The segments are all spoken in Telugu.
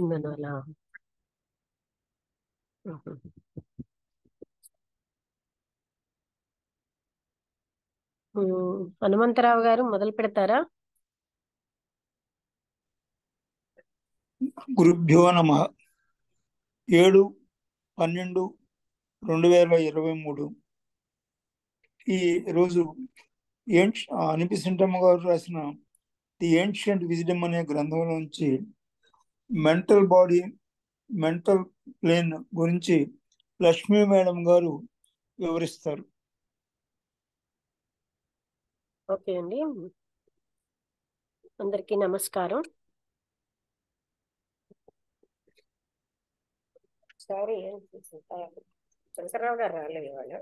ఇందనాలా హనుమంతరావు గారు మొదలు పెడతారా? గురుభ్యో నమ. 7/12/2023 ఈ రోజు అనిపిసింటమ్మ గారు రాసిన ది ఏన్షియంట్ విజ్డమ్ అనే గ్రంథంలోంచి మెంటల్ బాడీ, మెంటల్ ప్లేన్ గురించి లక్ష్మీ మేడం గారు వివరిస్తారు. ఓకే అండి, అందరికీ నమస్కారం. సారీ, శంకర్రావు గారు రాలేదు వాళ్ళు.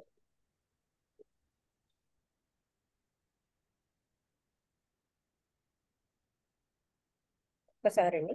ఒకసారి అండి.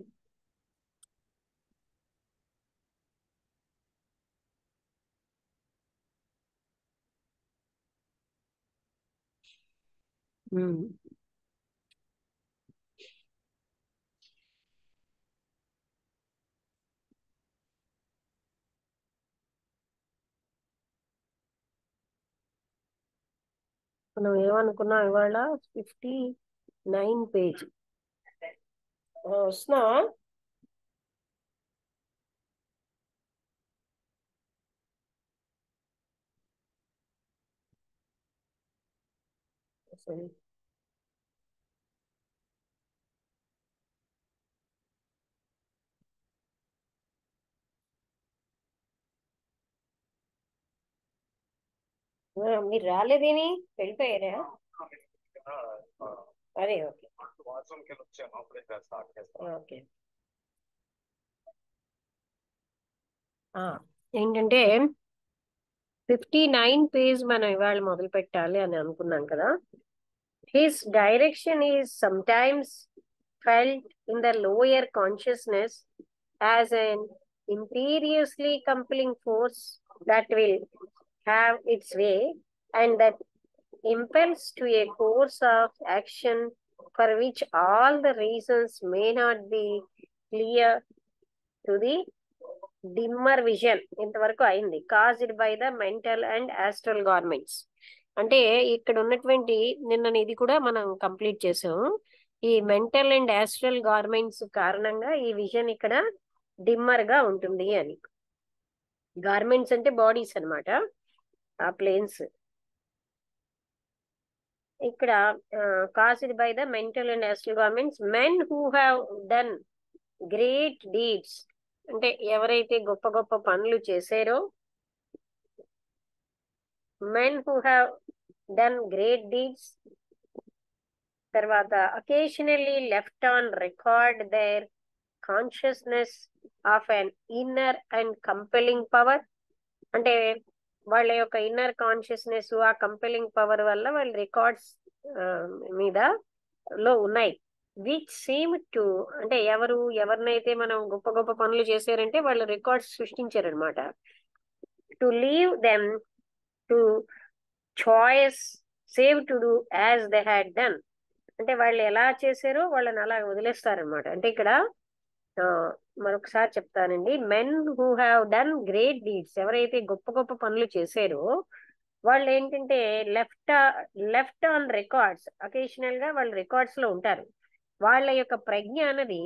మనం ఏమనుకున్నాం ఇవాళ 59 పేజ్ వస్తున్నా. మీరు రాలేదేమి, వెళ్ళిపోయారా? అదే ఓకే ఓకే. ఏంటంటే 59 పేజ్ మనం ఇవాళ మొదలు పెట్టాలి అని అనుకున్నాం కదా. His direction is sometimes felt in the lower consciousness as an imperiously compelling force that will have its way and that impels to a course of action for which all the reasons may not be clear to the dimmer vision. ఇంతవరకు అయింది. caused by the mental and astral garments. అంటే ఇక్కడ ఉన్నటువంటి నిన్న ఇది కూడా మనం కంప్లీట్ చేసాము. ఈ మెంటల్ అండ్ ఆస్ట్రల్ గార్మెంట్స్ కారణంగా ఈ విజన్ ఇక్కడ డిమ్మర్ గా ఉంటుంది అని. గార్మెంట్స్ అంటే బాడీస్ అన్నమాట, ఆ ప్లేన్స్. ఇక్కడ caused by the mental and astral garments, men who have done great deeds, అంటే ఎవరైతే గొప్ప గొప్ప పనులు చేశారో, men who have done great deeds, తర్వాత occasionally left on record their consciousness of an inner and compelling power, అంటే వాళ్ళ యొక్క ఇన్నర్ కాన్షియస్నెస్ ఆ కంపెలింగ్ పవర్ వల్ల వాళ్ళ రికార్డ్స్ మీద లో ఉన్నాయి. విచ్ సీమ్ టు, అంటే ఎవరినైతే మనం గొప్ప గొప్ప పనులు చేశారంటే వాళ్ళ రికార్డ్స్ సృష్టించారనమాట. To leave them to choice save to do as they had done, అంటే వాళ్ళు ఎలా చేశారో వాళ్ళని అలా వదిలేస్తారనమాట. అంటే ఇక్కడ మరొకసారి చెప్తానండి. Men who have done great deeds, ఎవరైతే గొప్ప గొప్ప పనులు చేశారో వాళ్ళు ఏంటంటే లెఫ్ట్ ఆన్ రికార్డ్స్, అకేషనల్ గా వాళ్ళు రికార్డ్స్ లో ఉంటారు. వాళ్ళ యొక్క ప్రజ్ఞ అనేది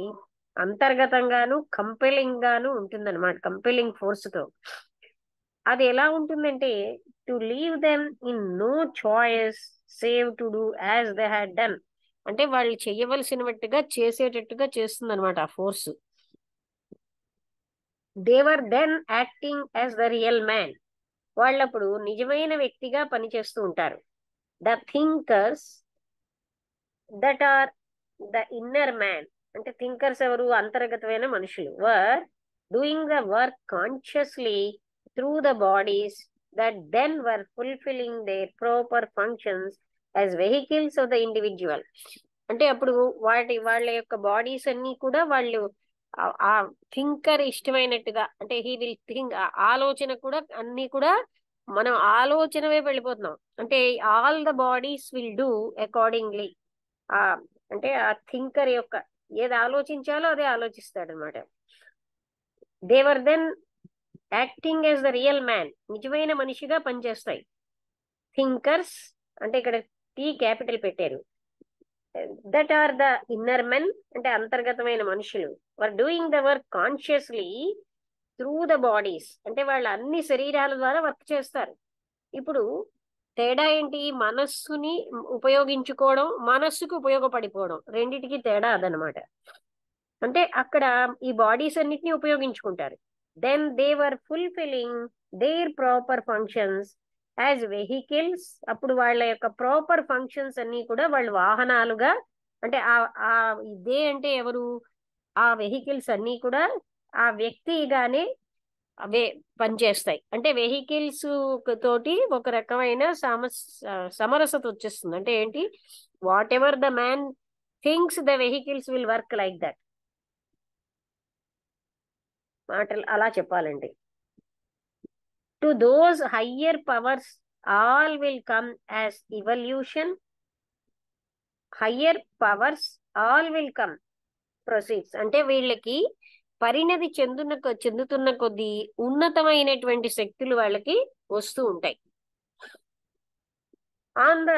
అంతర్గతంగాను కంపెలింగ్ గాను ఉంటుందన్నమాట, కంపెలింగ్ ఫోర్స్ తో. అది ఎలా ఉంటుందంటే to leave them in no choice save to do as they had done, అంటే వాళ్ళు చెయ్యవలసినట్టుగా చేసేటట్టుగా చేస్తుంది అనమాట ఆ force. They were then acting as the real man, వాళ్ళప్పుడు నిజమైన వ్యక్తిగా పనిచేస్తూ ఉంటారు. The thinkers that are the inner man, అంటే థింకర్స్ ఎవరు, అంతర్గతమైన మనుషులు. Were doing the work consciously through the bodies that then were fulfilling their proper functions as vehicles of the individual, అంటే అప్పుడు వాళ్ళ యొక్క బాడీస్ అన్ని కూడా వాళ్ళు ఆ థింకర్ ఇష్టమైనట్టుగా, అంటే హీ విల్ థింక్, ఆలోచన కూడా అన్ని కూడా మనం ఆలోచనవే వెళ్ళిపోతున్నాం. అంటే all the bodies will do accordingly, అంటే ఆ థింకర్ యొక్క ఏది ఆలోచించాలో అదే ఆలోచిస్తాడు అనమాట. They were then acting as the real man, నిజమైన మనిషిగా పనిచేస్తాయి. థింకర్స్ అంటే ఇక్కడ టీ క్యాపిటల్ పెట్టారు. That are the inner men అంటే అంతర్గతమైన మనుషులు. Were doing the work consciously through the bodies అంటే వాళ్ళు అన్ని శరీరాల ద్వారా వర్క్ చేస్తారు. ఇప్పుడు తేడా ఏంటి? మనస్సుని ఉపయోగించుకోవడం, మనస్సుకు ఉపయోగపడిపోవడం, రెండిటికి తేడా అదనమాట. అంటే అక్కడ ఈ బాడీస్ అన్నిటిని ఉపయోగించుకుంటారు. Then they were fulfilling their proper functions as vehicles. అప్పుడు వాళ్ళ యొక్క ప్రాపర్ ఫంక్షన్స్ అన్ని కూడా వాళ్ళు వాహనాలుగా అంటే ఆ ఇదే అంటే ఎవరు? ఆ వెహికల్స్ అన్ని కూడా ఆ వ్యక్తిగానే అవే పనిచేస్తాయి. అంటే వెహికల్స్ తోటి ఒక రకమైన సమరసత వచ్చేస్తుంది. అంటే ఏంటి? What ever the man thinks the vehicles will work like that. మాటలు అలా చెప్పాలండి. To those higher powers all will come as evolution. Higher powers all will come proceeds అంటే వీళ్ళకి పరిణతి చెందుతున్న కొద్దీ ఉన్నతమైనటువంటి శక్తులు వాళ్ళకి వస్తూ ఉంటాయి. On the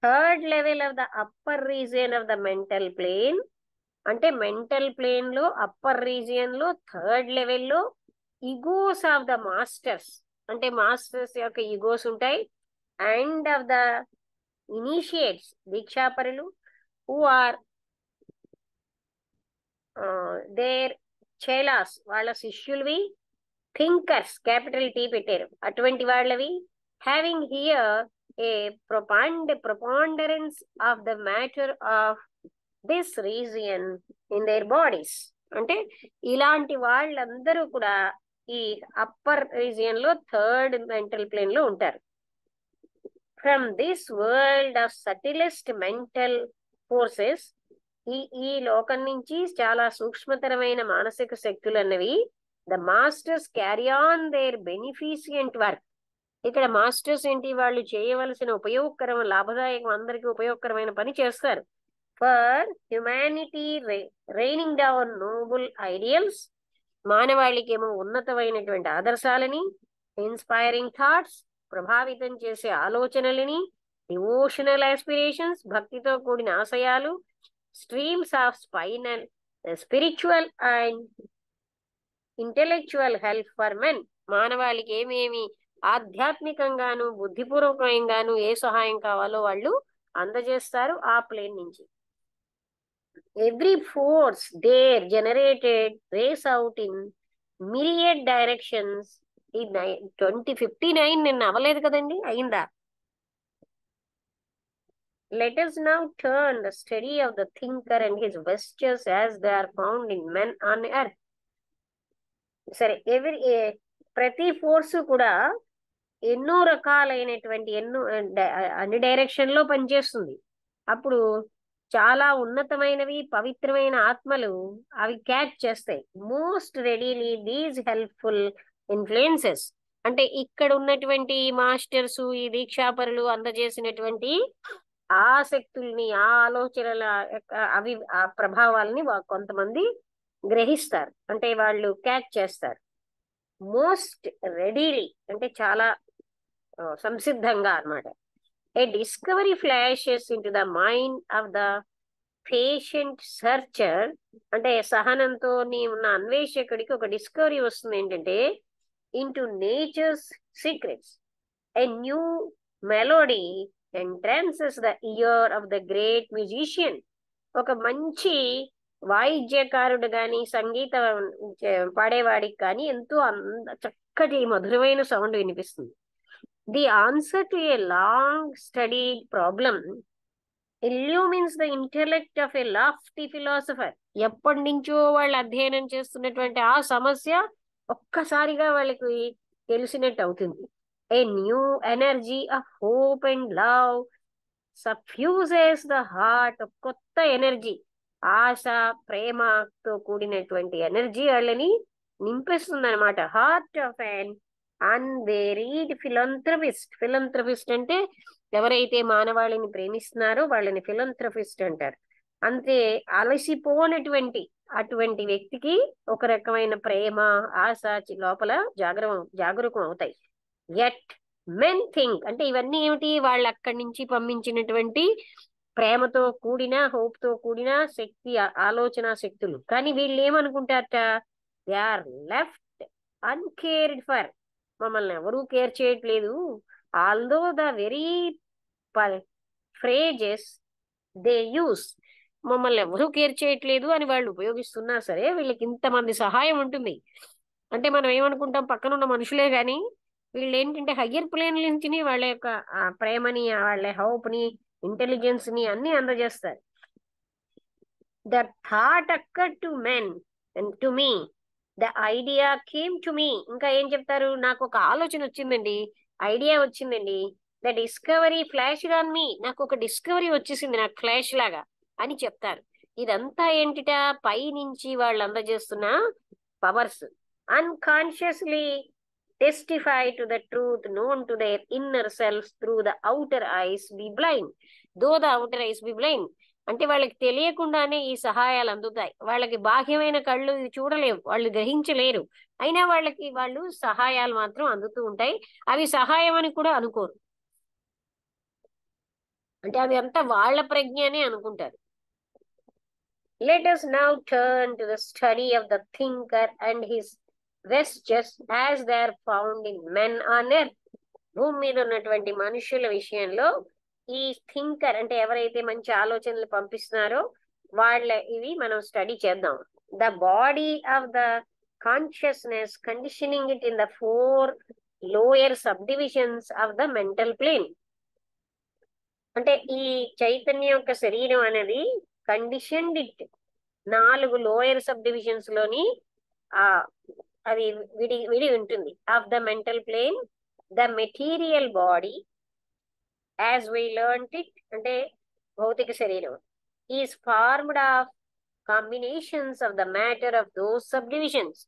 third level of the upper region of the mental plane అంటే మెంటల్ ప్లేన్ లో అప్పర్ రీజియన్ లో థర్డ్ లెవెల్లో ఈగోస్ ఆఫ్ ద మాస్టర్స్ అంటే మాస్టర్స్ యొక్క ఈగోస్ ఉంటాయి. అండ్ ఆఫ్ ద ఇనిషియేట్స్ దీక్షాపరులు హూ ఆర్ దేర్ చేలాస్ వాళ్ళ శిష్యులవి. థింకర్స్ క్యాపిటల్ టీ పెట్టారు అటువంటి వాళ్ళవి. Having here a preponderance of the matter of this region in their bodies అంటే ఇలాంటి వాళ్ళందరూ కూడా ఈ అప్పర్ రీజియన్ లో థర్డ్ మెంటల్ ప్లేన్ లో ఉంటారు. From this world of subtlest mental forces ఈ లోకం నుంచి చాలా సూక్ష్మతరమైన మానసిక శక్తులు అన్నవి the masters carry on their beneficent work. ఇక్కడ మాస్టర్స్ ఏంటి? వాళ్ళు చేయవలసిన ఉపయోగకరమైన లాభదాయకం అందరికీ ఉపయోగకరమైన పని చేస్తారు. For humanity raining down noble ideals మానవాళికేమో ఉన్నతమైనటువంటి ఆదర్శాలని, ఇన్స్పైరింగ్ థాట్స్ ప్రభావితం చేసే ఆలోచనలని, డివోషనల్ ఆస్పిరేషన్స్ భక్తితో కూడిన ఆశయాలు, streams of spiritual and intellectual help for men మానవాళికి ఏమేమి ఆధ్యాత్మికంగాను బుద్ధిపూర్వకంగాను ఏ సహాయం కావాలో వాళ్ళు అందజేస్తారు ఆ ప్లేన్ నుంచి. Every force there generated rays out in myriad directions. ఈ 2059 నిన్న అవ్వలేదు కదండి, అయిందా? Let us now turn the study of the thinker and his vestures as they are found in men on earth. సరే, ప్రతి ఫోర్స్ కూడా ఎన్నో రకాలైనటువంటి అన్ని డైరెక్షన్ లో పనిచేస్తుంది. అప్పుడు చాలా ఉన్నతమైనవి పవిత్రమైన ఆత్మలు అవి క్యాచ్ చేస్తాయి. Most readily these helpful influences అంటే ఇక్కడ ఉన్నటువంటి మాస్టర్స్ ఈ దీక్షాపరులు అందజేసినటువంటి ఆ శక్తుల్ని ఆ ఆలోచనల అవి ఆ ప్రభావాలని కొంతమంది గ్రహిస్తారు అంటే వాళ్ళు క్యాచ్ చేస్తారు. మోస్ట్ రెడీలీ అంటే చాలా సంసిద్ధంగా అన్నమాట. A discovery flashes into the mind of the patient searcher అంటే సహనంతో ఉన్న అన్వేషకుడికి ఒక డిస్కవరీ వస్తుంది ఏంటంటే into nature's secrets. A new melody entrances the ear of the great musician. ఒక మంచి వాయిద్యకారుడు కానీ సంగీత పాడేవాడికి కానీ ఎంతో చక్కటి మధురమైన సౌండ్ వినిపిస్తుంది. The answer to a long studied problem illumines the intellect of a lofty philosopher. ఎప్పటి నుంచో వాళ్ళు అధ్యయనం చేస్తున్నటువంటి ఆ సమస్య ఒక్కసారిగా వాళ్ళకి తెలిసినట్టు అవుతుంది. A new energy of hope and love suffuses the heart. కొత్త ఎనర్జీ ఆశ ప్రేమతో కూడినటువంటి ఎనర్జీ వాళ్ళని నింపేస్తుంది అనమాట. Heart of an unwearied philanthropist. Philanthropist అంటే ఎవరైతే మానవాళిని ప్రేమిస్తున్నారో వాళ్ళని ఫిలంథ్రపిస్ట్ అంటారు. అంతే అలసిపోనటువంటి అటువంటి వ్యక్తికి ఒక రకమైన ప్రేమ ఆశ లోపల జాగరూకం అవుతాయి. ఎట్ మెన్ థింక్ అంటే ఇవన్నీ ఏమిటి, వాళ్ళు అక్కడి నుంచి పంపించినటువంటి ప్రేమతో కూడిన హోప్ తో కూడిన శక్తి ఆలోచన శక్తులు. కానీ వీళ్ళు ఏమనుకుంటారట, they are left uncared for, మమ్మల్ని ఎవరూ కేర్ చేయట్లేదు. Although the very phrases they use, మమ్మల్ని ఎవరూ కేర్ చేయట్లేదు అని వాళ్ళు ఉపయోగిస్తున్నా సరే వీళ్ళకి ఇంతమంది సహాయం ఉంటుంది. అంటే మనం ఏమనుకుంటాం, పక్కన ఉన్న మనుషులే గాని వీళ్ళు ఏంటంటే హయ్యర్ ప్లేన్ నుంచి వాళ్ళ యొక్క ప్రేమని వాళ్ళ హోప్ ని ఇంటెలిజెన్స్ ని అన్ని అందజేస్తారు. The thought occur to men and to me, the idea came to me. ఇంకా ఏం చెప్తారు, నాకు ఒక ఆలోచన వచ్చిందండి, ఐడియా వచ్చిందండి. The discovery flash on me, నాకు ఒక డిస్కవరీ వచ్చేసింది నాకు ఫ్లాష్ లాగా అని చెప్తారు. ఇదంతా ఏంటిట, పై నుంచి వాళ్ళు అందజేస్తున్న powers. Unconsciously testify to the truth known to their inner selves through the outer eyes be blind, though the outer eyes be blind. అంటే వాళ్ళకి తెలియకుండానే ఈ సహాయాలు అందుతాయి. వాళ్ళకి బాహ్యమైన కళ్ళు ఇవి చూడలేవు, వాళ్ళు గ్రహించలేరు, అయినా వాళ్ళు సహాయాలు మాత్రం అందుతూ ఉంటాయి. అవి సహాయం అని కూడా అనుకోరు, అంటే అవి అంతా వాళ్ళ ప్రజ్ఞ అని అనుకుంటారు. Let us now turn to the study of the thinker and his vestiges as they are found in men on earth. భూమి మీద ఉన్నటువంటి మనుషుల విషయంలో ఈ థింకర్ అంటే ఎవరైతే మంచి ఆలోచనలు పంపిస్తున్నారో ఇవి మనం స్టడీ చేద్దాం. The body of the consciousness conditioning it in the 4 lower subdivisions of the mental plane. అంటే ఈ చైతన్యం యొక్క శరీరం అనేది conditioned it 4 lower subdivisions లోని అది విడి ఉంటుంది. Of the mental plane, the material body as we learned it, అంటే భౌతిక శరీరం, is formed of combinations of the matter of those subdivisions.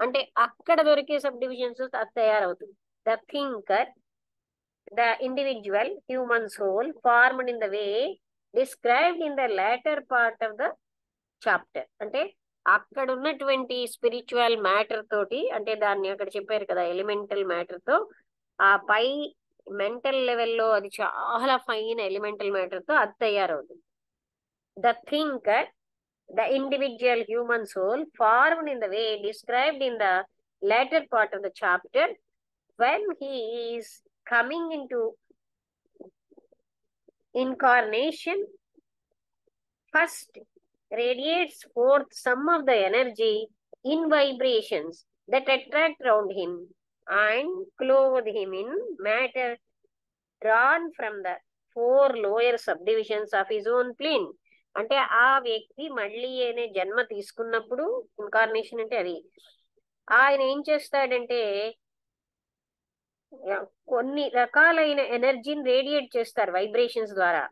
అంటే అక్కడ దొరికే సబ్ డివిజన్స్ తయారవుతుంది. The thinker, the individual human soul formed in the way described in the latter part of the chapter. అంటే అక్కడ ఉన్నటువంటి స్పిరిచువల్ మ్యాటర్ తోటి, అంటే దాన్ని అక్కడ చెప్పారు కదా ఎలిమెంటల్ మ్యాటర్ తో, ఆ పై మెంటల్ లెవెల్లో అది చాలా ఫైన్ ఎలిమెంటల్ మ్యాటర్ తో అది తయారవుతుంది. The thinker, the individual human soul formed in the way described in the latter part of the chapter, when he is coming into incarnation, first radiates forth some of the energy in vibrations that attract round him and clothe him in matter drawn from the 4 lower subdivisions of his own plane. అంటే ఆ వ్యక్తి మళ్ళీ అనే జన్మ తీసుకున్నప్పుడు, ఇన్కార్నేషన్ అంటే అది, ఆయన ఏం చేస్తాడంటే కొన్ని రకాలైన ఎనర్జీని రేడియేట్ చేస్తారు వైబ్రేషన్స్ ద్వారా,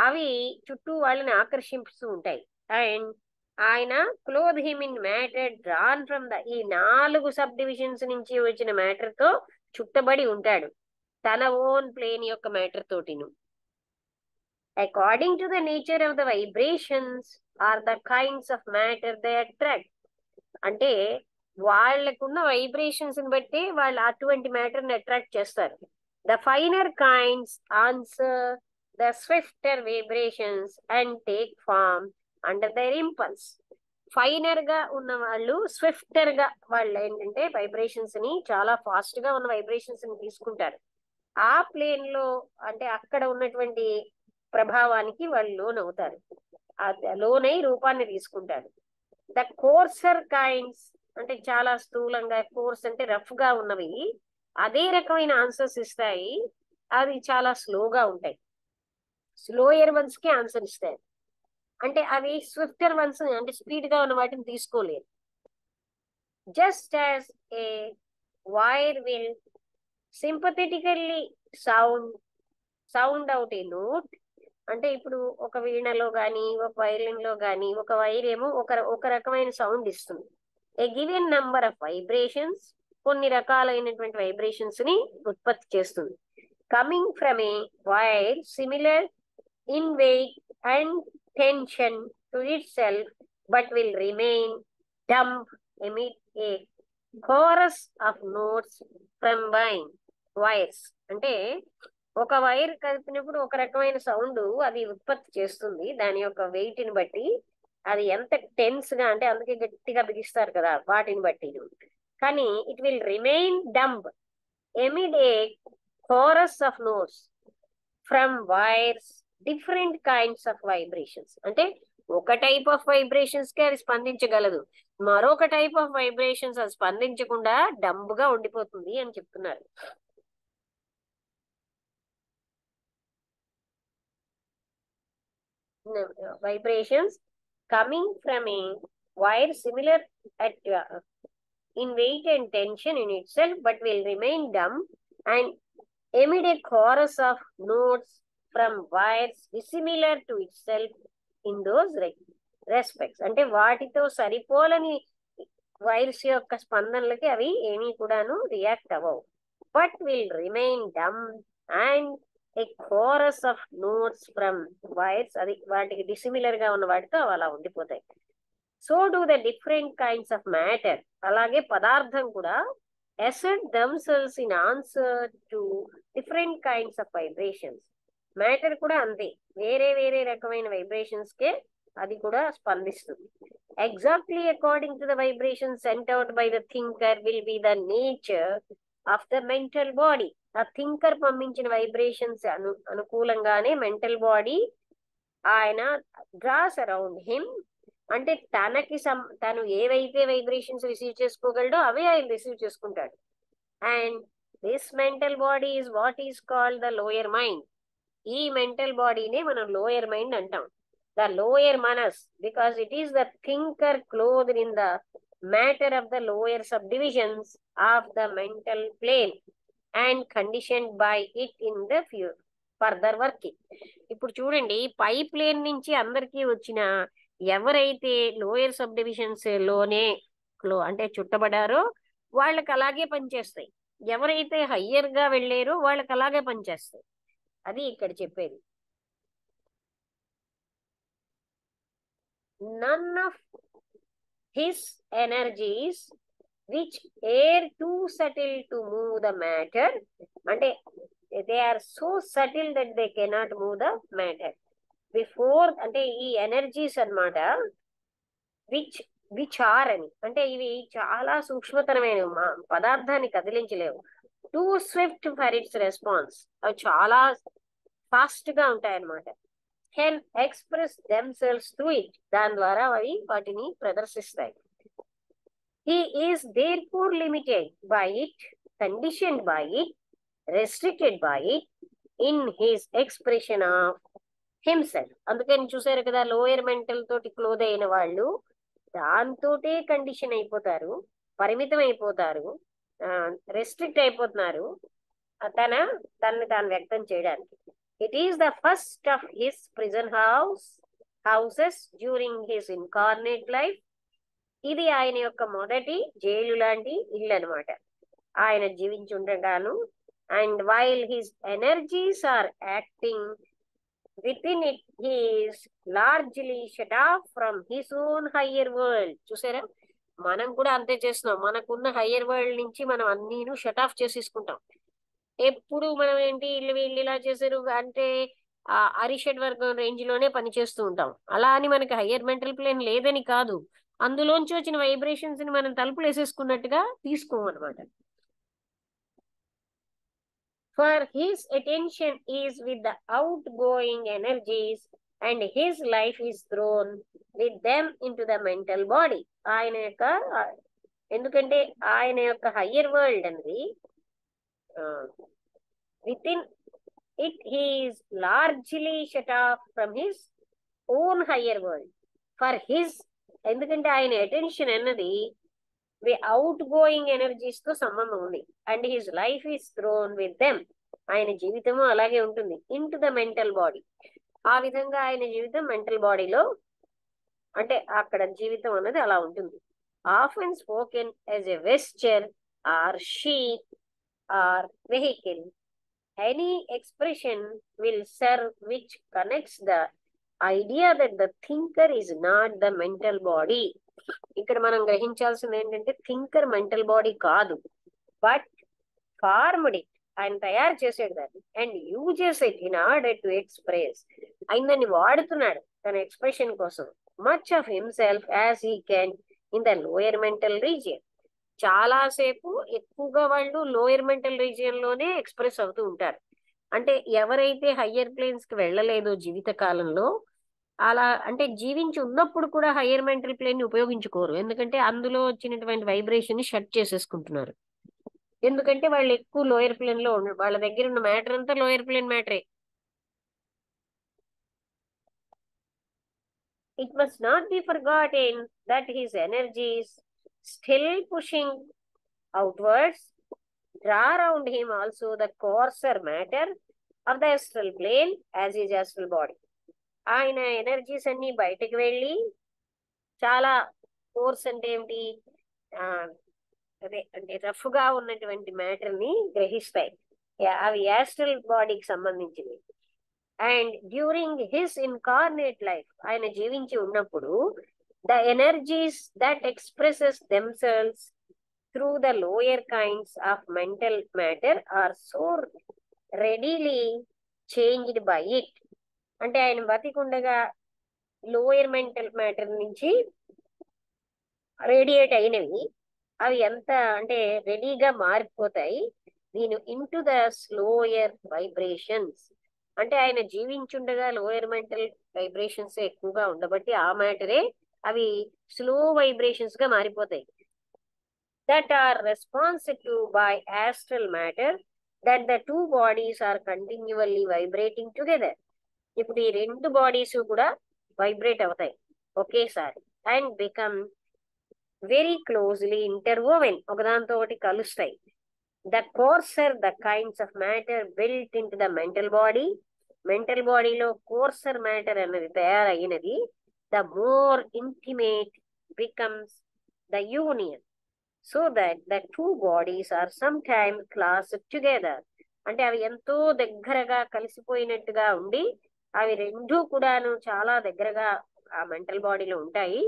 అవి చుట్టూ వాళ్ళని ఆకర్షిస్తూ ఉంటాయి. అండ్ ఆయన cloth him in matter drawn from the, ఈ 4 సబ్ డివిజన్స్ నుంచి వచ్చిన మ్యాటర్ తో చుట్టబడి ఉంటాడు, తన ఓన్ ప్లేన్ యొక్క మ్యాటర్ తోటిను. According to the nature of the vibrations are the kinds of matter they attract. అంటే వాళ్ళకున్న వైబ్రేషన్స్ ని బట్టి వాళ్ళు అటువంటి మ్యాటర్ ని అట్రాక్ట్ చేస్తారు. The finer kinds answer the swifter vibrations and take form under their impulse. Finer గా ఉన్న వాళ్ళు స్విఫ్టర్ గా వాళ్ళు ఏంటంటే వైబ్రేషన్స్ ని చాలా ఫాస్ట్ గా ఉన్న వైబ్రేషన్స్ ని తీసుకుంటారు. ఆ ప్లేన్ లో అంటే అక్కడ ఉన్నటువంటి ప్రభావానికి వాళ్ళు లోనవుతారు, లోనై రూపాన్ని తీసుకుంటారు. ద కోర్సర్ కైండ్స్ అంటే చాలా స్థూలంగా, కోర్స్ అంటే రఫ్ గా ఉన్నవి అదే రకమైన ఆన్సర్స్ ఇస్తాయి, అది చాలా స్లోగా ఉంటాయి. స్లోయర్ వన్స్ కి ఆన్సర్ ఇస్తాయి, అంటే అవి స్విఫ్టర్ వన్స్ అంటే స్పీడ్ గా ఉన్న వాటిని తీసుకోలేరు. Just as a wire will sympathetically sound out a note, అంటే ఇప్పుడు ఒక వీణలో గాని ఒక వైలిన్ లో గాని ఒక వైర్ ఏమో ఒక రకమైన సౌండ్ ఇస్తుంది. A given number of vibrations, కొన్ని రకాలైనటువంటి వైబ్రేషన్స్ ని ఉత్పత్తి చేస్తుంది. Coming from A wire similar in weight and tension to itself but will remain dumb amid a chorus of notes from wires. అంటే ఒక వైర్ కలిపినప్పుడు ఒక రకమైన సౌండ్ అది ఉత్పత్తి చేస్తుంది దాని యొక్క వెయిట్ ని బట్టి. అది ఎంత టెన్స్ గా అంటే అందుకే గట్టిగా బిగిస్తారు కదా వాటిని బట్టి. కానీ it will remain dumb amid a chorus of notes from wires, different kinds of vibrations. అంటే ఒక టైప్ ఆఫ్ వైబ్రేషన్స్ కి అది స్పందించగలదు, మరొక టైప్ ఆఫ్ వైబ్రేషన్స్ అది స్పందించకుండా డంబుగా ఉండిపోతుంది అని చెప్తున్నారు. Vibrations coming from a wire similar at in weight and tension in itself but will remain dumb and emit a chorus of notes from wires dissimilar to itself in those respects. అంటే వాటితో సరిపోలని వైర్స్ యొక్క స్పందనలకి అవి ఏమీ కూడాను రియాక్ట్ అవ్వవు, but will remain dumb and a chorus of notes from wires, అది వాటికి డిసిమిలర్ గా ఉన్న వాటితో అలా ఉండిపోతాయి. So do the different kinds of matter, అలాగే పదార్థం కూడా assert themselves in answer to different kinds of vibrations. Matter కూడా అంతే, వేరే వేరే రకమైన వైబ్రేషన్స్ కే అది కూడా స్పందిస్తుంది. Exactly according to the vibration cent out by the thinker will be the nature of the mental body. ఆ థింకర్ పంపించిన వైబ్రేషన్స్ అనుకూలంగానే మెంటల్ బాడీ ఆయన డ్రాస్ అరౌండ్ హిమ్, అంటే తను ఏవైతే వైబ్రేషన్స్ రిసీవ్ చేసుకోగలడో అవే ఆయన రిసీవ్ చేసుకుంటాడు. And this mental body is what is called the lower mind. ఈ మెంటల్ బాడీనే మనం లోయర్ మైండ్ అంటాం, the lower manas, because it is the thinker closed in the matter of the lower subdivisions of the mental plane and conditioned by it in the further working. ఇప్పుడు చూడండి, పై ప్లేన్ నుంచి అందరికీ వచ్చిన ఎవరైతే లోయర్ సబ్ డివిజన్స్ లోనే అంటే చుట్టబడారో వాళ్ళకి అలాగే పనిచేస్తాయి, ఎవరైతే హయ్యర్ గా వెళ్ళారో వాళ్ళకి అలాగే పనిచేస్తాయి. అది ఇక్కడ చెప్పేది. None of his energies which are too subtle to move the matter, అంటే they are so subtle that they cannot move the matter before, అంటే ఈ ఎనర్జీస్ అన్నమాట విచ్ ఆర్ అని, అంటే ఇవి చాలా సూక్ష్మతరమైన పదార్థాన్ని కదిలించలేవు. Too swift for its response, అవి చాలా ఫాస్ట్ గా ఉంటాయన్నమాట. Can express themselves through it, దాని ద్వారా అవి వాటిని ప్రదర్శిస్తాయి. He is therefore limited by it, conditioned by it, restricted by it in his expression of himself. అందుకని చూసారు కదా, లోయర్ మెంటల్ తోటి క్లోజ్ అయిన వాళ్ళు దాంతోటే కండిషన్ అయిపోతారు, పరిమితం అయిపోతారు, రెస్ట్రిక్ట్ అయిపోతున్నారు తనని తాను వ్యక్తం చేయడానికి. It is the first of his prison houses during his incarnate life. ఇది ఆయన యొక్క మొదటి జైలు లాంటి ఇల్లు అనమాట ఆయన జీవించుండగాను. And while his energies are acting within it, he is largely shut off from his own higher world. చూసారా, మనం కూడా అంతే చేస్తున్నాం, మనకున్న హయ్యర్ వరల్డ్ నుంచి మనం అన్నీను షట్ ఆఫ్ చేసేసుకుంటాం. ఎప్పుడు మనం ఏంటి వీళ్ళు ఇలా చేశారు అంటే ఆ అరిషడ్ వర్గం రేంజ్ లోనే పని చేస్తూ ఉంటాం. అలా అని మనకి హయ్యర్ మెంటల్ ప్లేన్ లేదని కాదు, అందులోంచి వచ్చిన వైబ్రేషన్స్ ని మనం తలుపులు వేసేసుకున్నట్టుగా తీసుకోమన్నమాట. For his attention is with the outgoing energies and his life is thrown with them into the mental body. ఆయన యొక్క ఎందుకంటే ఆయన యొక్క హయ్యర్ వరల్డ్ అనేది within it he is largely shut off from his own higher world. For his, ఎందుకంటే ఆయన అటెన్షన్ అన్నది అవుట్ గోయింగ్ ఎనర్జీస్ తో సంబంధం ఉంది. And his life is throne with them, ఆయన జీవితము అలాగే ఉంటుంది. In to the mental body, ఆ విధంగా ఆయన జీవితం మెంటల్ బాడీలో, అంటే అక్కడ జీవితం అన్నది అలా ఉంటుంది. Often spoken as a vesture or sheath or vehicle, any expression will serve which connects the idea that the thinker is not the mental body. ఇక్కడ మనం గ్రహించాల్సింది ఏంటంటే థింకర్ మెంటల్ బాడీ కాదు, బట్ ఫార్మ్డ్ ఇట్, ఆయన తయారు చేసాడు దాన్ని, and uses it in order to express, ఆయన దాన్ని వాడుతున్నాడు తన ఎక్స్ప్రెషన్ కోసం, much of himself as he can in the lower mental region. చాలాసేపు ఎక్కువగా వాళ్ళు లోయర్ మెంటల్ రీజియన్ లోనే ఎక్స్ప్రెస్ అవుతూ ఉంటారు. అంటే ఎవరైతే హయ్యర్ ప్లేన్స్ కి వెళ్ళలేదో జీవిత కాలంలో, అలా అంటే జీవించి ఉన్నప్పుడు కూడా హయ్యర్ మెంటల్ ప్లేన్ ని ఉపయోగించుకోరు, ఎందుకంటే అందులో వచ్చినటువంటి వైబ్రేషన్ ని షట్ చేసేసుకుంటున్నారు. ఎందుకంటే వాళ్ళు ఎక్కువ లోయర్ ప్లేన్ లో వాళ్ళ దగ్గర ఉన్న మ్యాటర్ అంతా లోయర్ ప్లేన్ మ్యాటరే. It must not be forgotten that his energies still pushing outwards draw around him also the coarser matter of the astral plane as his astral body. ఆయన ఎనర్జీస్ అన్ని బయటకు వెళ్ళి చాలా కోర్స్ అంటే ఏమిటి, అదే అంటే రఫ్ గా ఉన్నటువంటి మ్యాటర్ ని గ్రహిస్తాయి, అవి యాస్ట్రల్ బాడీకి సంబంధించినవి. And during his incarnate life, ఆయన జీవించి ఉన్నప్పుడు the energies that expresses themselves through the lower kinds of mental matter are so readily changed by it. అంటే ఆయన బతికుండగా లోయర్ మెంటల్ మ్యాటర్ నుంచి రేడియేట్ అయినవి అవి ఎంత అంటే రెడీగా మారిపోతాయి దీని ఇంటూ ద స్లోయర్ వైబ్రేషన్స్. అంటే ఆయన జీవించుండగా లోయర్ మెంటల్ వైబ్రేషన్స్ ఎక్కువగా ఉండబట్టి ఆ మ్యాటరే అవి స్లో వైబ్రేషన్స్ గా మారిపోతాయి. That are responsive by astral matter that the two bodies are continually vibrating together. ఇప్పుడు ఈ రెండు బాడీస్ కూడా వైబ్రేట్ అవుతాయి ఒకేసారి and become very closely interwoven, ఒకదాంతో ఒకటి కలుస్తాయి. The coarser the kinds of matter built into the mental body, mental బాడీలో కోర్సర్ మ్యాటర్ అన్నది తయారైనది. The more intimate becomes the union so that the two bodies are sometime classed together. అంటే అవి ఎంతో దగ్గరగా కలిసిపోయినట్టుగా ఉండి అవి రెండు కూడాను చాలా దగ్గరగా ఆ మెంటల్ బాడీలో ఉంటాయి.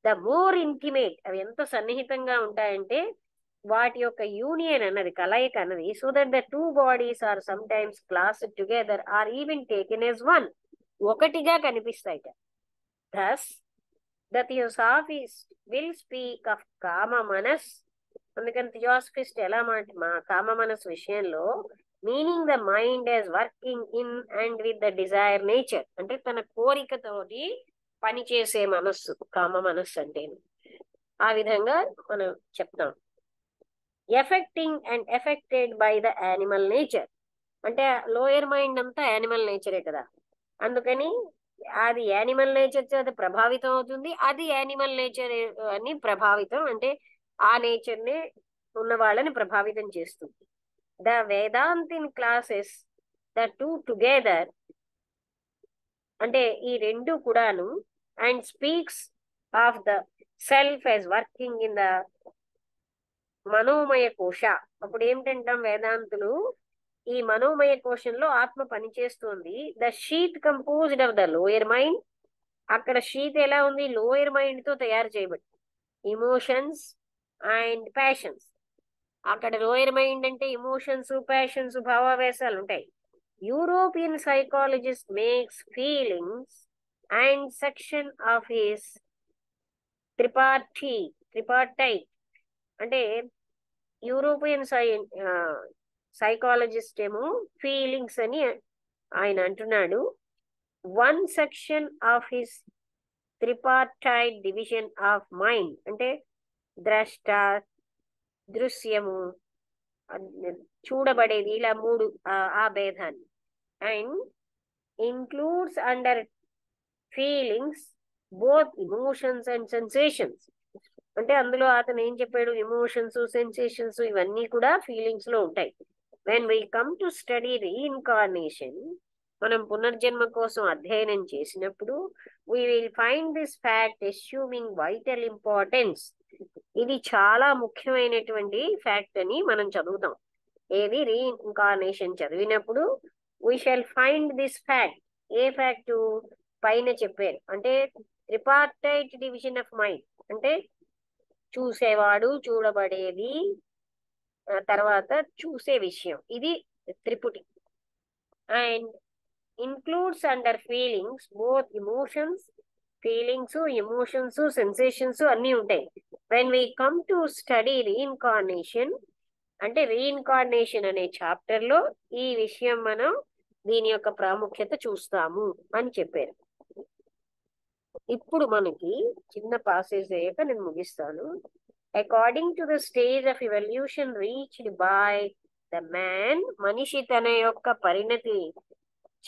ద మోర్ ఇంటిమేట్, అవి ఎంత సన్నిహితంగా ఉంటాయంటే వాటి యొక్క యూనియన్ అన్నది కలయిక అన్నది, so that the two bodies are sometimes classed together or even taken as one, ఒకటిగా కనిపిస్తాయిట. thus the theosophist will speak of కామ మనస్. అందుకని థియోసఫిస్ట్ ఎలా మా కామ మనస్ విషయంలో meaning the mind as working in and with the desire nature, అంటే తన కోరికతోటి పనిచేసే మనస్సు కామ మనస్సు అంటే ఆ విధంగా మనం చెప్తాం. Effecting and affected by the animal nature, అంటే లోయర్ మైండ్ అంతా యానిమల్ నేచరే కదా, అందుకని అది యానిమల్ నేచర్ చేత ప్రభావితం అవుతుంది, అది యానిమల్ నేచర్ అని ప్రభావితం అంటే ఆ నేచర్ ని ఉన్న వాళ్ళని ప్రభావితం చేస్తుంది. The Vedantin classes the two together, అంటే ఈ రెండు కూడాను, and speaks of the self as working in the manomaya kosha. అప్పుడు ఏమిటంటాం వేదాంతులు, ఈ మనోమయ కోశంలో ఆత్మ పనిచేస్తుంది. The sheath composed of the lower mind, అక్కడ షీట్ ఎలా ఉంది, లోయర్ మైండ్ తో తయారు చేయబడి ఇమోషన్స్ అండ్ ప్యాషన్స్. అక్కడ లోయర్ మైండ్ అంటే ఇమోషన్స్ ప్యాషన్స్ భావావేశాలు ఉంటాయి. European psychologist makes feelings and section of his tripartite, అంటే యూరోపియన్ సైకాలజిస్ట్ ఏమో ఫీలింగ్స్ అని ఆయన అంటున్నాడు. One section of his tripartite division of mind, అంటే ద్రష్ట దృశ్యము చూడబడేది ఇలా మూడు ఆ భేదాన్ని. And includes under feelings both emotions and sensations, అంటే అందులో అతను ఏం చెప్పాడు, ఇమోషన్స్ సెన్సేషన్స్ ఇవన్నీ కూడా ఫీలింగ్స్ లో ఉంటాయి. When we come to study reincarnation, మనం పునర్జన్మ కోసం అధ్యయనం చేసినప్పుడు we will find this fact assuming vital importance. ఇది చాలా ముఖ్యమైనటువంటి ఫ్యాక్ట్ అని మనం చదువుతాం. ఏది రీఇన్కార్నేషన్ చదివినప్పుడు we shall find this fact. A fact, పైన చెప్పారు. అంటే ట్రిపార్టైట్ డివిజన్ ఆఫ్ మైండ్ అంటే చూసేవాడు, చూడబడేది, తర్వాత చూసే విషయం, ఇది త్రిపుటి. అండ్ includes under feelings both emotions sensations అన్నీ ఉంటాయి. when we come to study reincarnation అంటే రీఇన్కార్నేషన్ అనే చాప్టర్ లో ఈ విషయం మనం దీని యొక్క ప్రాముఖ్యత చూస్తాము అని చెప్పారు. ఇప్పుడు మనకి చిన్న పాసేజ్ అయ్యాక నేను ముగిస్తాను. According to the stage of evolution reached by the man, మనిషి తన యొక్క పరిణతి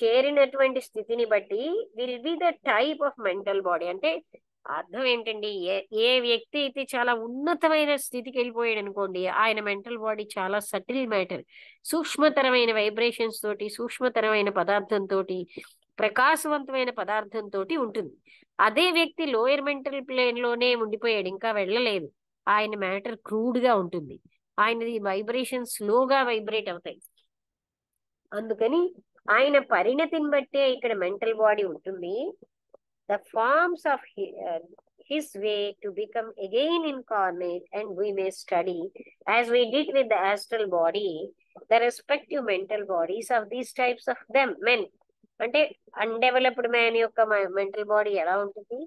చేరినటువంటి స్థితిని బట్టి will be the type of mental body. అంటే అర్థం ఏంటండి, ఏ వ్యక్తి అయితే చాలా ఉన్నతమైన స్థితికి వెళ్ళిపోయాడు అనుకోండి, ఆయన మెంటల్ బాడీ చాలా సటిల్ మ్యాటర్, సూక్ష్మతరమైన వైబ్రేషన్స్ తోటి, సూక్ష్మతరమైన పదార్థంతో, ప్రకాశవంతమైన పదార్థంతో ఉంటుంది. అదే వ్యక్తి లోయర్ మెంటల్ ప్లేన్ లోనే ఉండిపోయాడు, ఇంకా వెళ్ళలేదు, ఆయన మ్యాటర్ క్రూడ్ గా ఉంటుంది, ఆయనది వైబ్రేషన్ స్లోగా వైబ్రేట్ అవుతాయి. అందుకని ఆయన పరిణతిని బట్టే ఇక్కడ మెంటల్ బాడీ ఉంటుంది. The forms of his way to become again incarnate, and we may study as we did with the astral body the respective mental bodies of these types of them men. అంటే అన్డెవలప్డ్ మ్యాన్ యొక్క మెంటల్ బాడీ ఎలా ఉంటుంది,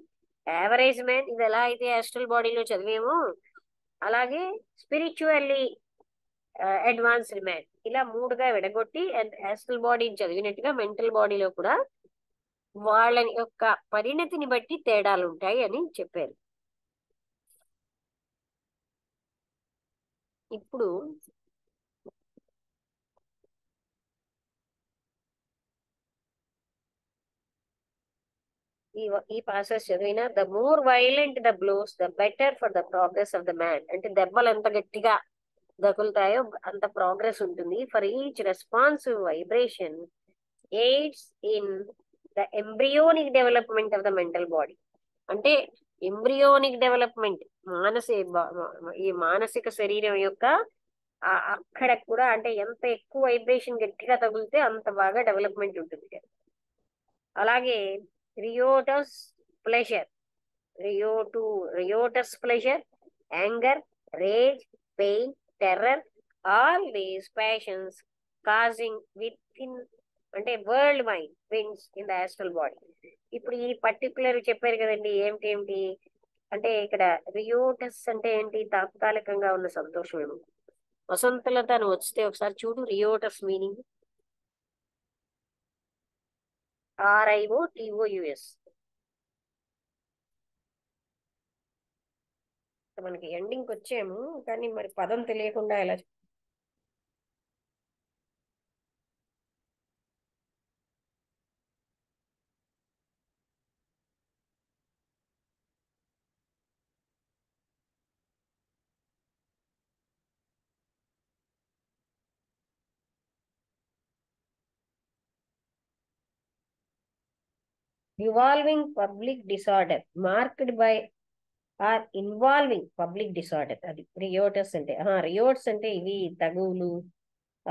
యావరేజ్ మ్యాన్ ఇది ఎలా అయితే ఆస్ట్రల్ బాడీలో చదివేమో అలాగే స్పిరిచువల్లీ అడ్వాన్స్డ్ మ్యాన్, ఇలా మూడుగా విడగొట్టి ఆస్ట్రల్ బాడీని చదివినట్టుగా మెంటల్ బాడీలో కూడా వాళ్ళ యొక్క పరిణతిని బట్టి తేడాలు ఉంటాయి అని చెప్పారు. ఇప్పుడు ఈ పాసెస్ చదివిన the more violent the blows the better for the progress of the man. అంటే దెబ్బలు ఎంత గట్టిగా తగులుతాయో అంత ప్రోగ్రెస్ ఉంటుంది. For each responsive vibration AIDS in the embryonic development of the mental body. అంటే ఎంబ్రియోనిక్ డెవలప్మెంట్ ఈ మానసిక శరీరం యొక్క అక్కడ కూడా అంటే ఎంత ఎక్కువ వైబ్రేషన్ గట్టిగా తగిలితే అంత బాగా డెవలప్మెంట్ ఉంటుంది. అలాగే riotous pleasure, riotous pleasure, anger, rage, pain, terror, all these passions causing with in అంటే world mind wins in the astral body. ఇప్పుడు ఈ పర్టికులర్ చెప్పారు కదండి, ఏమిటి అంటే ఇక్కడ రియోటస్ అంటే ఏంటి, తాత్కాలికంగా ఉన్న సంతోషం ఏమో. వసంతలత నువ్వు వస్తే ఒకసారి చూడు రియోటస్ మీనింగ్, RIOTOUS. మనకి ఎండింగ్ వచ్చాము కానీ మరి పదం తెలియకుండా ఎలా revolving public disorder marked by or involving public disorder. అది రియోటస్ అంటే. రియోట్స్ అంటే ఇవి తగువులు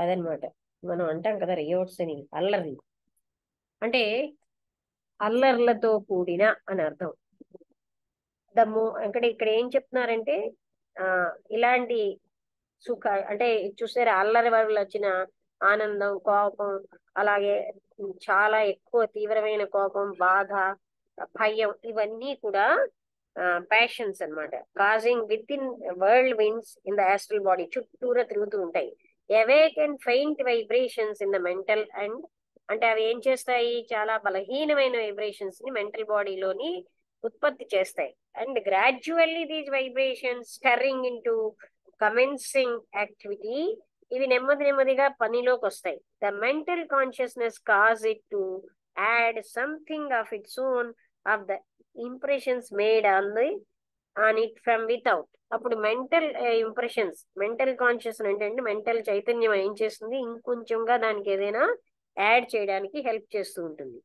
అదనమాట. మనం అంటాం కదా రియోట్స్ అని, అల్లరి అంటే అల్లర్లతో కూడిన అని అర్థం. ఇక్కడ ఏం చెప్తున్నారంటే ఇలాంటి సుఖ అంటే చూసారా, అల్లరి వల్ల వచ్చిన ఆనందం, కోపం, అలాగే చాలా ఎక్కువ తీవ్రమైన కోపం, బాధ, భయం, ఇవన్నీ కూడా ప్యాషన్స్ అన్నమాట. Causing with in world wins in the astral body, చుట్టూరా తిరుగుతూ ఉంటాయి. Awake and faint vibrations in the mental and అంటే అవి ఏం చేస్తాయి, చాలా బలహీనమైన వైబ్రేషన్స్ ని మెంటల్ బాడీలోని ఉత్పత్తి చేస్తాయి. And gradually these vibrations stirring into commencing activity, ఇవి నెమ్మదిగా పనిలోకి వస్తాయి. The mental consciousness cause it to add something of its own of the impressions made on it from without. అప్పుడు మెంటల్ ఇంప్రెషన్స్, మెంటల్ కాన్షియస్ అంటే మెంటల్ చైతన్యం ఏం చేస్తుంది, ఇంకొంచెంగా దానికి ఏదైనా యాడ్ చేయడానికి హెల్ప్ చేస్తూ ఉంటుంది.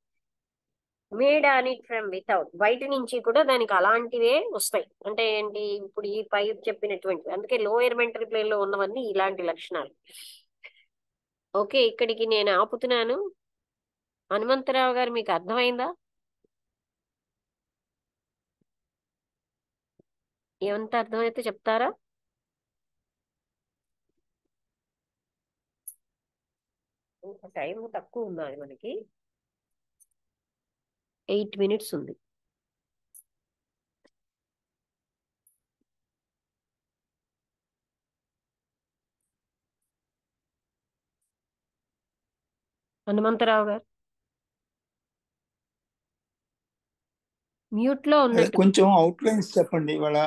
Made on it from without, బయట నుంచి కూడా దానికి అలాంటివే వస్తాయి. అంటే ఏంటి, ఇప్పుడు ఈ పై చెప్పినటువంటి, అందుకే లోయర్ మెంటల్ ప్లేన్ లో ఉన్నవన్నీ ఇలాంటి లక్షణాలు. ఓకే, ఇక్కడికి నేను ఆపుతున్నాను. హనుమంతరావు గారు మీకు అర్థమైందా? ఏమంత అర్థమైతే చెప్తారా? ఇంకా టైం తక్కువ ఉన్నది మనకి, 8 minutes ఉంది. హనుమంతరావు గారు మ్యూట్ లో ఉన్నట్టు. కొంచెం అవుట్లైన్స్ చెప్పండి. ఇవాళ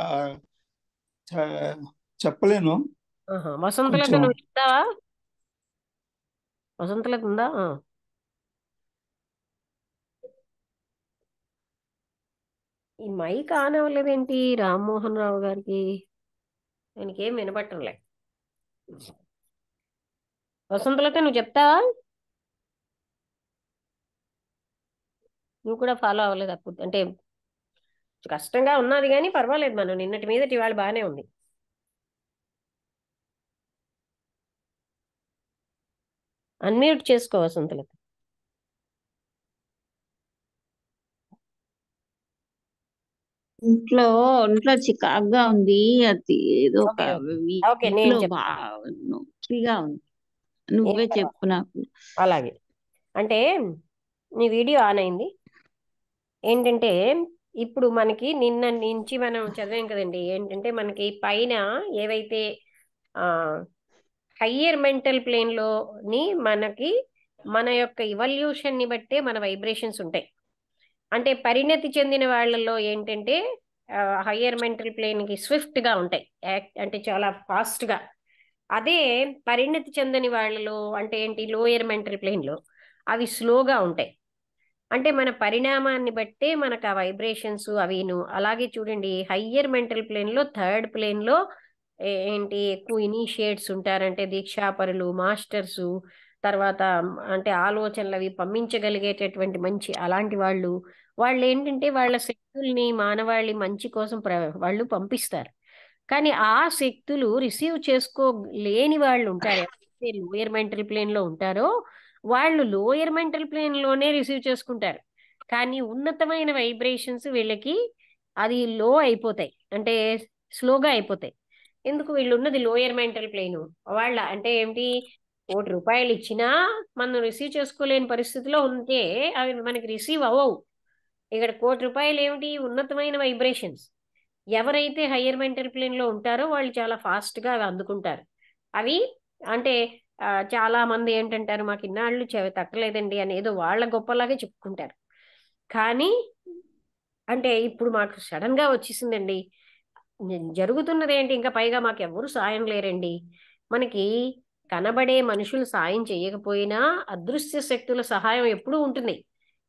చెప్పలేను. వసంతలత కొంచెం నువ్వు చెప్తావా? వసంతలత ఉందా? ఈ మైక్ ఆన్ అవ్వలేదేంటి రామ్మోహన్ రావు గారికి? ఆయనకి ఏం వినపట్టంలే. వసంతలత నువ్వు చెప్తావా? నువ్వు కూడా ఫాలో అవ్వలేదు అప్పుడు, అంటే కష్టంగా ఉన్నది కానీ పర్వాలేదు, మనం నిన్నటి మీదటి ఇవాళ బాగానే ఉంది. అన్మ్యూట్ చేసుకో వసంతలత. ఇంట్లో చికాగ్గా ఉంది. అది ఏదో ఒక ఓకే ఓకే, నేను ఇంట్లో చెప్తాను. బాగా నొప్పిగా ఉంది. నువ్వే ఏం చెప్పు నాకు. అలాగే. అంటే నీ వీడియో ఆన్ అయింది. ఏంటంటే ఇప్పుడు మనకి నిన్న నుంచి మనం చదివాం కదండి, ఏంటంటే మనకి పైన ఏవైతే హయ్యర్ మెంటల్ ప్లేన్లోని మనకి మన యొక్క ఇవల్యూషన్ ని బట్టే మన వైబ్రేషన్స్ ఉంటాయి. అంటే పరిణతి చెందిన వాళ్ళలో ఏంటంటే హయ్యర్ మెంటల్ ప్లేన్కి స్విఫ్ట్గా ఉంటాయి, అంటే చాలా ఫాస్ట్గా. అదే పరిణతి చెందని వాళ్ళలో అంటే ఏంటి, లోయర్ మెంటల్ ప్లేన్లో అవి స్లోగా ఉంటాయి. అంటే మన పరిణామాన్ని బట్టే మనకు ఆ వైబ్రేషన్స్ అవిను. అలాగే చూడండి, హయ్యర్ మెంటల్ ప్లేన్లో థర్డ్ ప్లేన్లో ఏంటి ఎక్కువ ఇనిషియేట్స్ ఉంటారంటే దీక్షాపరులు, మాస్టర్సు, తర్వాత అంటే ఆలోచనలు అవి పంపించగలిగేటటువంటి మంచి అలాంటి వాళ్ళు. వాళ్ళు ఏంటంటే వాళ్ళ శక్తుల్ని మానవాళి మంచి కోసం వాళ్ళు పంపిస్తారు. కానీ ఆ శక్తులు రిసీవ్ చేసుకోలేని వాళ్ళు ఉంటారు, ఎవరైతే లోయర్ మెంటల్ ప్లేన్లో ఉంటారో వాళ్ళు లోయర్ మెంటల్ ప్లేన్లోనే రిసీవ్ చేసుకుంటారు. కానీ ఉన్నతమైన వైబ్రేషన్స్ వీళ్ళకి అది లో అయిపోతాయి, అంటే స్లోగా అయిపోతాయి. ఎందుకు, వీళ్ళు ఉన్నది లోయర్ మెంటల్ ప్లేన్. వాళ్ళ అంటే ఏమిటి, ₹1 ఇచ్చినా మనం రిసీవ్ చేసుకోలేని పరిస్థితిలో ఉంటే అవి మనకి రిసీవ్ అవ్వవు. ఇక్కడ ₹1 ఏమిటి, ఉన్నతమైన వైబ్రేషన్స్. ఎవరైతే హయ్యర్ మెంటల్ ప్లేన్లో ఉంటారో వాళ్ళు చాలా ఫాస్ట్గా అవి అందుకుంటారు. అవి అంటే చాలా మంది ఏంటంటారు, మాకు ఇన్నాళ్ళు చెవి తట్టలేదండి అని ఏదో వాళ్ళ గొప్పలాగే చెప్పుకుంటారు. కానీ అంటే ఇప్పుడు మాకు సడన్ గా వచ్చేసిందండి, జరుగుతున్నది ఏంటి, ఇంకా పైగా మాకు ఎవరు సాయం లేరండి. మనకి కనబడే మనుషులు సాయం చేయకపోయినా అదృశ్య శక్తుల సహాయం ఎప్పుడూ ఉంటుంది.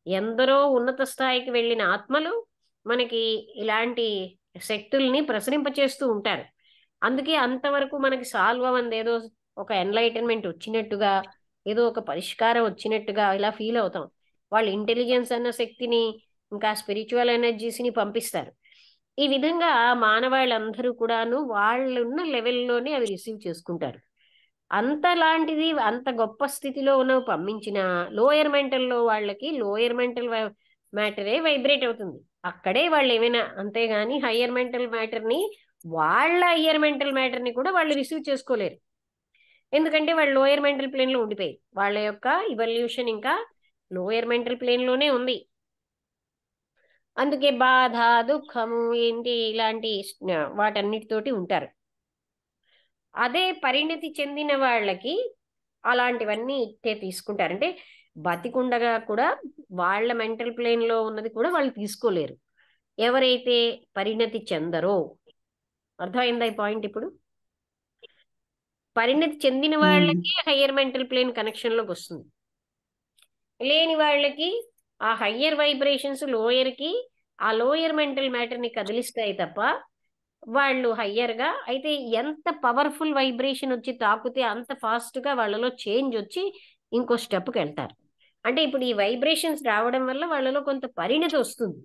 ఎందరో ఉన్నత స్థాయికి వెళ్ళిన ఆత్మలు మనకి ఇలాంటి శక్తుల్ని ప్రసరింపచేస్తూ ఉంటారు. అందుకే అంతవరకు మనకి సాల్వ్ అవ్వంది ఏదో ఒక ఎన్లైటన్మెంట్ వచ్చినట్టుగా, ఏదో ఒక పరిష్కారం వచ్చినట్టుగా ఇలా ఫీల్ అవుతాం. వాళ్ళు ఇంటెలిజెన్స్ అన్న శక్తిని, ఇంకా స్పిరిచువల్ ఎనర్జీస్ని పంపిస్తారు. ఈ విధంగా మానవాళ్ళందరూ కూడాను వాళ్ళున్న లెవెల్లోనే అవి రిసీవ్ చేసుకుంటారు. అంతలాంటిది అంత గొప్ప స్థితిలో ఉన్నవి పంపించిన లోయర్ మెంటల్లో వాళ్ళకి లోయర్ మెంటల్ మ్యాటరే వైబ్రేట్ అవుతుంది. అక్కడే వాళ్ళు ఏమైనా, అంతేగాని హయ్యర్ మెంటల్ మ్యాటర్ని, వాళ్ళ హయ్యర్ మెంటల్ మ్యాటర్ని కూడా వాళ్ళు రిసీవ్ చేసుకోలేరు. ఎందుకంటే వాళ్ళు లోయర్ మెంటల్ ప్లేన్లో ఉండిపోయారు. వాళ్ళ యొక్క ఇవల్యూషన్ ఇంకా లోయర్ మెంటల్ ప్లేన్లోనే ఉంది. అందుకే బాధ, దుఃఖము ఏంటి ఇలాంటి వాటన్నిటితోటి ఉంటారు. అదే పరిణతి చెందిన వాళ్ళకి అలాంటివన్నీ ఇట్టే తీసుకుంటారు. అంటే బతికుండగా కూడా వాళ్ళ మెంటల్ ప్లేన్లో ఉన్నది కూడా వాళ్ళు తీసుకోలేరు, ఎవరైతే పరిణతి చెందరో. అర్థమైందా ఈ పాయింట్ ఇప్పుడు? పరిణతి చెందిన వాళ్ళకి హయ్యర్ మెంటల్ ప్లేన్ కనెక్షన్లోకి వస్తుంది. లేని వాళ్ళకి ఆ హయ్యర్ వైబ్రేషన్స్ లోయర్కి, ఆ లోయర్ మెంటల్ మ్యాటర్ని కదిలిస్తాయి తప్ప వాళ్ళు హయ్యర్గా అయితే ఎంత పవర్ఫుల్ వైబ్రేషన్ వచ్చి తాకుతే అంత ఫాస్ట్గా వాళ్ళలో చేంజ్ వచ్చి ఇంకో స్టెప్కి వెళ్తారు. అంటే ఇప్పుడు ఈ వైబ్రేషన్స్ రావడం వల్ల వాళ్ళలో కొంత పరిణతి వస్తుంది,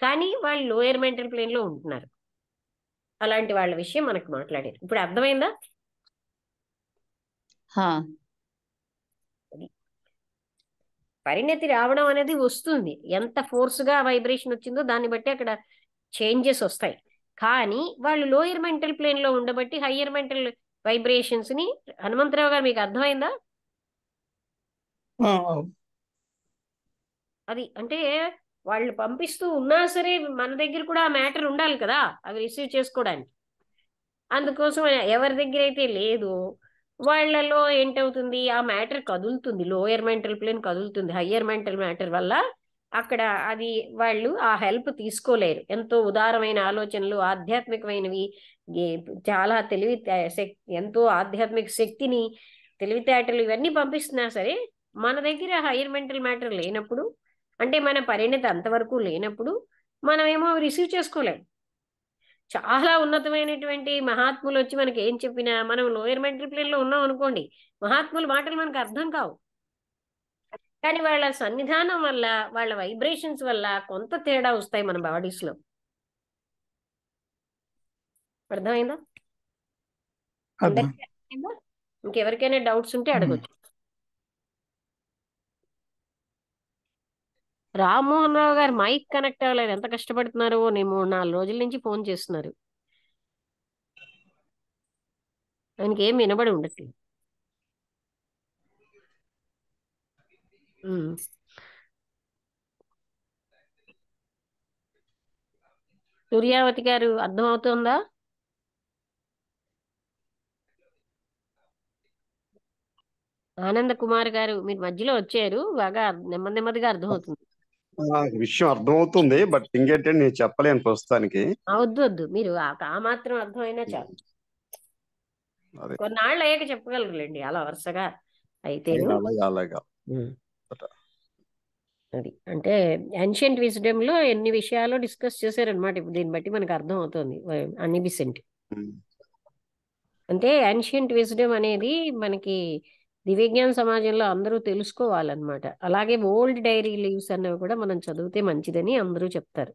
కానీ వాళ్ళు లోయర్ మెంటల్ ప్లేన్లో ఉంటున్నారు. అలాంటి వాళ్ళ విషయం మనకు మాట్లాడారు. ఇప్పుడు అర్థమైందా? పరిణతి రావడం అనేది వస్తుంది, ఎంత ఫోర్స్గా వైబ్రేషన్ వచ్చిందో దాన్ని బట్టి అక్కడ చేంజెస్ వస్తాయి. కానీ వాళ్ళు లోయర్ మెంటల్ ప్లేన్ లో ఉండబట్టి హయ్యర్ మెంటల్ వైబ్రేషన్స్ ని, హనుమంతరావు గారు మీకు అర్థమైందా? అది అంటే వాళ్ళు పంపిస్తూ ఉన్నా సరే మన దగ్గర కూడా ఆ మ్యాటర్ ఉండాలి కదా అవి రిసీవ్ చేసుకోవడానికి. అందుకోసం ఎవరి దగ్గర అయితే లేదో వాళ్ళలో ఏంటవుతుంది, ఆ మ్యాటర్ కదులుతుంది, లోయర్ మెంటల్ ప్లేన్ కదులుతుంది. హయ్యర్ మెంటల్ మ్యాటర్ వల్ల అక్కడ అది వాళ్ళు ఆ హెల్ప్ తీసుకోలేరు. ఎంతో ఉదారమైన ఆలోచనలు, ఆధ్యాత్మికమైనవి, చాలా ఎంతో ఆధ్యాత్మిక శక్తిని, తెలివితేటలు ఇవన్నీ పంపిస్తున్నా సరే మన దగ్గర హయ్యర్ మెంటల్ మ్యాటర్ లేనప్పుడు, అంటే మన పరిణతి అంతవరకు లేనప్పుడు మనమేమో అవి రిసీవ్ చేసుకోలేం. చాలా ఉన్నతమైనటువంటి మహాత్ములు వచ్చి మనకి ఏం చెప్పినా మనం లోయర్ మెంటల్ ప్లేన్ లో ఉన్నాం అనుకోండి, మహాత్ముల మాటలు మనకు అర్థం కావు. కానీ వాళ్ళ సన్నిధానం వల్ల, వాళ్ళ వైబ్రేషన్స్ వల్ల కొంత తేడా వస్తాయి మన బాడీస్ లో. అర్థమైందా? అందరికీ అర్థమైందా? ఇంకెవరికైనా డౌట్స్ ఉంటే అడగొచ్చు. రామ్మోహన్ రావు గారు మైక్ కనెక్ట్ అవ్వలేదు, ఎంత కష్టపడుతున్నారో. నేను 3-4 రోజుల నుంచి ఫోన్ చేస్తున్నారు, ఆయనకి ఏం వినబడి ఉండట్లేదు. సూర్యావతి గారు అర్థమవుతుందా? ఆనంద కుమార్ గారు మీరు మధ్యలో వచ్చారు, బాగా నెమ్మదిగా అర్థమవుతుంది. విషయం అర్థమవుతుంది, బట్ ఇంకేంటంటే నేను చెప్పలేను ప్రస్తుతానికి. వద్దు మీరు ఆ మాత్రం అర్థమైనా చాలు. కొన్నాళ్ళు అయ్యాక చెప్పగలరులేండి అలా వరుసగా అయితే. అది అంటే ఏన్షియంట్ విజ్డమ్ లో ఎన్ని విషయాలు డిస్కస్ చేశారనమాట. ఇప్పుడు దీన్ని బట్టి మనకు అర్థం అవుతుంది అన్ని బిసెంట్. అంటే ఏన్షియంట్ విజ్డమ్ అనేది మనకి దివ్యజ్ఞాన సమాజంలో అందరూ తెలుసుకోవాలన్నమాట. అలాగే ఓల్డ్ డైరీ లీవ్స్ అన్నవి కూడా మనం చదివితే మంచిదని అందరూ చెప్తారు.